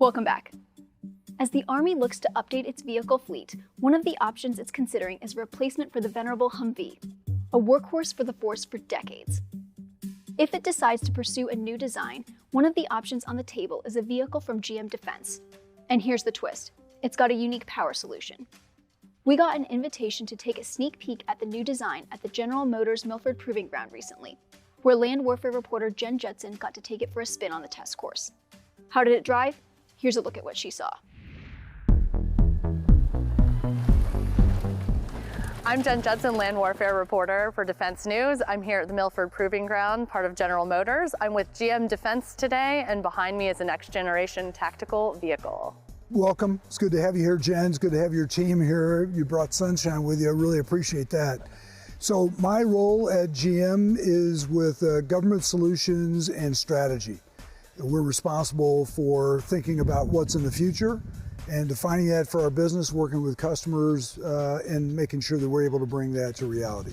Welcome back. As the Army looks to update its vehicle fleet, one of the options it's considering is a replacement for the venerable Humvee, a workhorse for the force for decades. If it decides to pursue a new design, one of the options on the table is a vehicle from GM Defense. And here's the twist. It's got a unique power solution. We got an invitation to take a sneak peek at the new design at the General Motors Milford Proving Ground recently, where land warfare reporter Jen Judson got to take it for a spin on the test course. How did it drive? Here's a look at what she saw. I'm Jen Judson, land warfare reporter for Defense News. I'm here at the Milford Proving Ground, part of General Motors. I'm with GM Defense today, and behind me is a next generation tactical vehicle. Welcome. It's good to have you here, Jen. It's good to have your team here. You brought sunshine with you. I really appreciate that. So my role at GM is with government solutions and strategy. We're responsible for thinking about what's in the future and defining that for our business, working with customers and making sure that we're able to bring that to reality.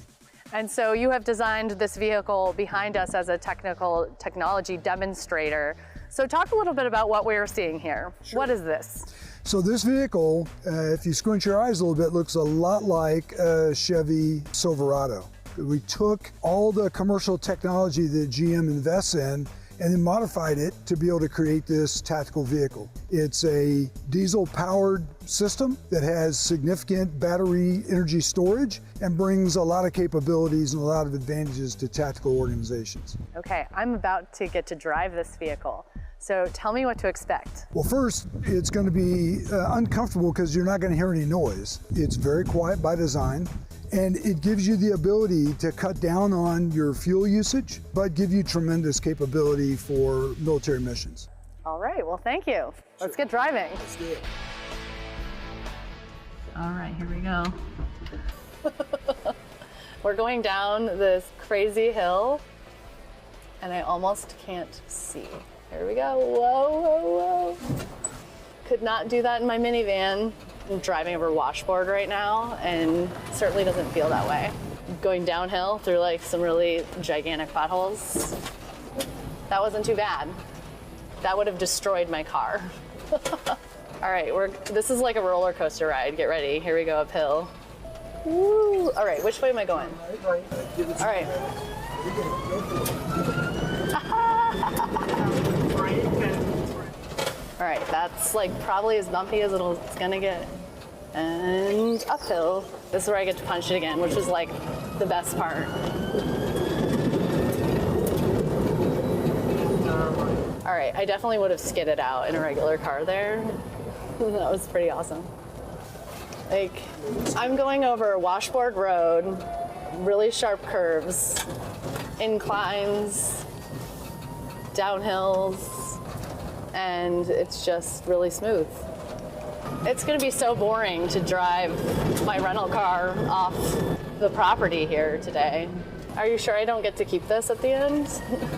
And so you have designed this vehicle behind us as a technology demonstrator. So talk a little bit about what we're seeing here. Sure. What is this? So this vehicle, if you squint your eyes a little bit, looks a lot like a Chevy Silverado. We took all the commercial technology that GM invests in and then modified it to be able to create this tactical vehicle. It's a diesel-powered system that has significant battery energy storage and brings a lot of capabilities and a lot of advantages to tactical organizations. Okay, I'm about to get to drive this vehicle. So tell me what to expect. Well, first, it's going to be uncomfortable because you're not going to hear any noise. It's very quiet by design, and it gives you the ability to cut down on your fuel usage, but give you tremendous capability for military missions. All right, well, thank you. Let's get driving. Let's do it. All right, here we go. We're going down this crazy hill, and I almost can't see. Here we go. Whoa, whoa, whoa. Could not do that in my minivan. I'm driving over washboard right now, and it certainly doesn't feel that way. Going downhill through like some really gigantic potholes. That wasn't too bad. That would have destroyed my car. All right, this is like a roller coaster ride. Get ready. Here we go uphill. Woo. All right, which way am I going? Right. All right. All right, that's like probably as bumpy as it's gonna get. And uphill. This is where I get to punch it again, which is like the best part. All right, I definitely would have skidded out in a regular car there. That was pretty awesome. Like, I'm going over a washboard road, really sharp curves, inclines, downhills, and it's just really smooth. It's gonna be so boring to drive my rental car off the property here today. Are you sure I don't get to keep this at the end?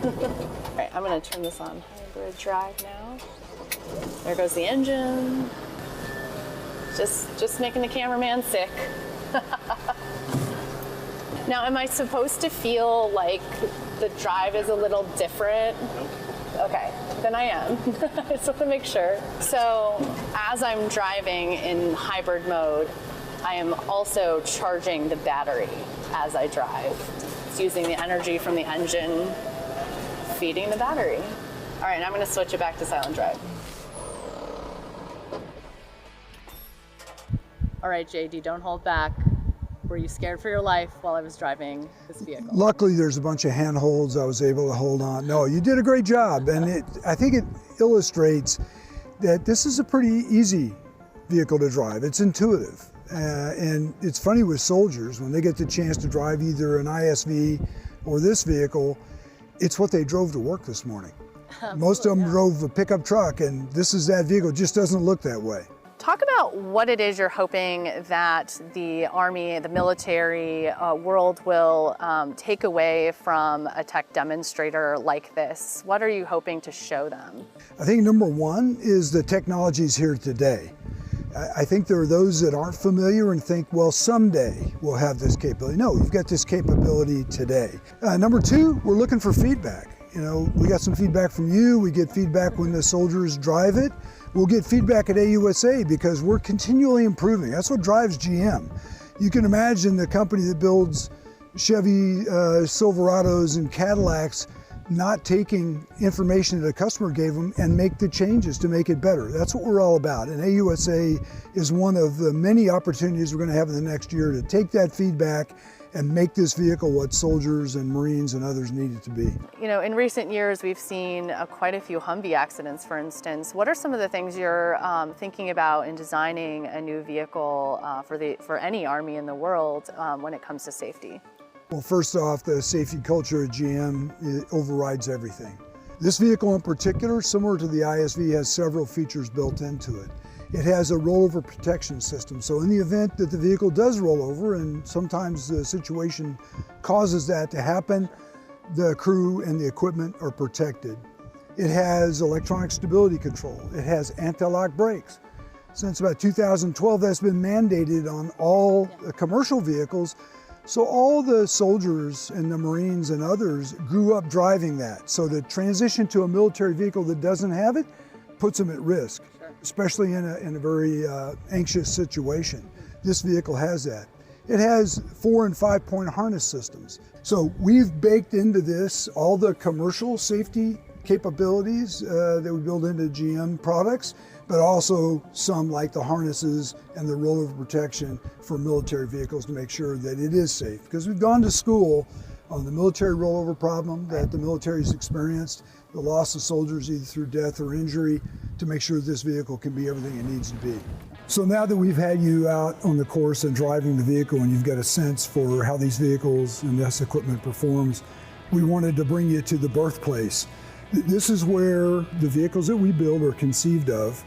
All right, I'm gonna turn this on hybrid drive now. There goes the engine. Just making the cameraman sick. Now, am I supposed to feel like the drive is a little different? Okay, then I am. I just want to make sure. So as I'm driving in hybrid mode, I am also charging the battery as I drive. It's using the energy from the engine, feeding the battery. All right, I'm going to switch it back to silent drive. All right, JD, don't hold back. Were you scared for your life while I was driving this vehicle? Luckily, there's a bunch of handholds I was able to hold on. No, you did a great job, and I think it illustrates that this is a pretty easy vehicle to drive. It's intuitive, and it's funny with soldiers, when they get the chance to drive either an ISV or this vehicle, it's what they drove to work this morning. Most of them drove a pickup truck, and this is that vehicle. It just doesn't look that way. Talk about what it is you're hoping that the Army, the military world will take away from a tech demonstrator like this. What are you hoping to show them? I think number one is the technology's here today. I think there are those that aren't familiar and think, well, someday we'll have this capability. No, you've got this capability today. Number two, we're looking for feedback. You know, we got some feedback from you. We get feedback when the soldiers drive it. We'll get feedback at AUSA because we're continually improving. That's what drives GM. You can imagine the company that builds Chevy Silverados and Cadillacs not taking information that a customer gave them and make the changes to make it better. That's what we're all about. And AUSA is one of the many opportunities we're going to have in the next year to take that feedback and make this vehicle what soldiers and Marines and others need it to be. You know, in recent years, we've seen quite a few Humvee accidents, for instance. What are some of the things you're thinking about in designing a new vehicle for any Army in the world when it comes to safety? Well, first off, the safety culture at GM overrides everything. This vehicle in particular, similar to the ISV, has several features built into it. It has a rollover protection system, so in the event that the vehicle does roll over, and sometimes the situation causes that to happen, the crew and the equipment are protected. It has electronic stability control. It has anti-lock brakes. Since about 2012, that's been mandated on all commercial vehicles, so all the soldiers and the Marines and others grew up driving that. So the transition to a military vehicle that doesn't have it puts them at risk, especially in a very anxious situation. This vehicle has that. It has 4- and 5-point harness systems. So we've baked into this all the commercial safety capabilities that we build into GM products, but also some like the harnesses and the rollover protection for military vehicles to make sure that it is safe. Because we've gone to school on the military rollover problem that the military's experienced, the loss of soldiers either through death or injury, to make sure this vehicle can be everything it needs to be. So now that we've had you out on the course and driving the vehicle and you've got a sense for how these vehicles and this equipment performs, we wanted to bring you to the birthplace. This is where the vehicles that we build are conceived of,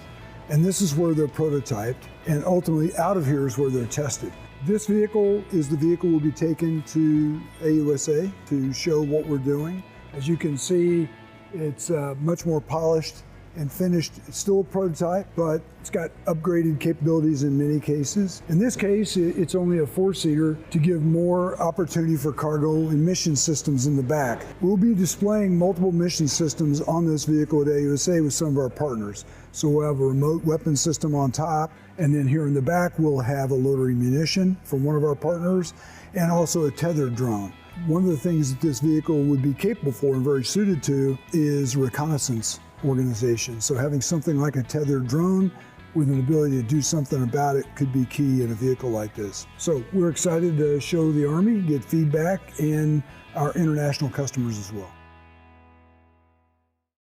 and this is where they're prototyped, and ultimately out of here is where they're tested. This vehicle is the vehicle we'll be taken to AUSA to show what we're doing. As you can see, it's much more polished and finished. It's still a prototype, but it's got upgraded capabilities in many cases. In this case, it's only a 4-seater to give more opportunity for cargo and mission systems in the back. We'll be displaying multiple mission systems on this vehicle at AUSA with some of our partners. So we'll have a remote weapon system on top, and then here in the back, we'll have a loitering munition from one of our partners, and also a tethered drone. One of the things that this vehicle would be capable for and very suited to is reconnaissance organization. So having something like a tethered drone with an ability to do something about it could be key in a vehicle like this. So we're excited to show the Army, get feedback, and our international customers as well.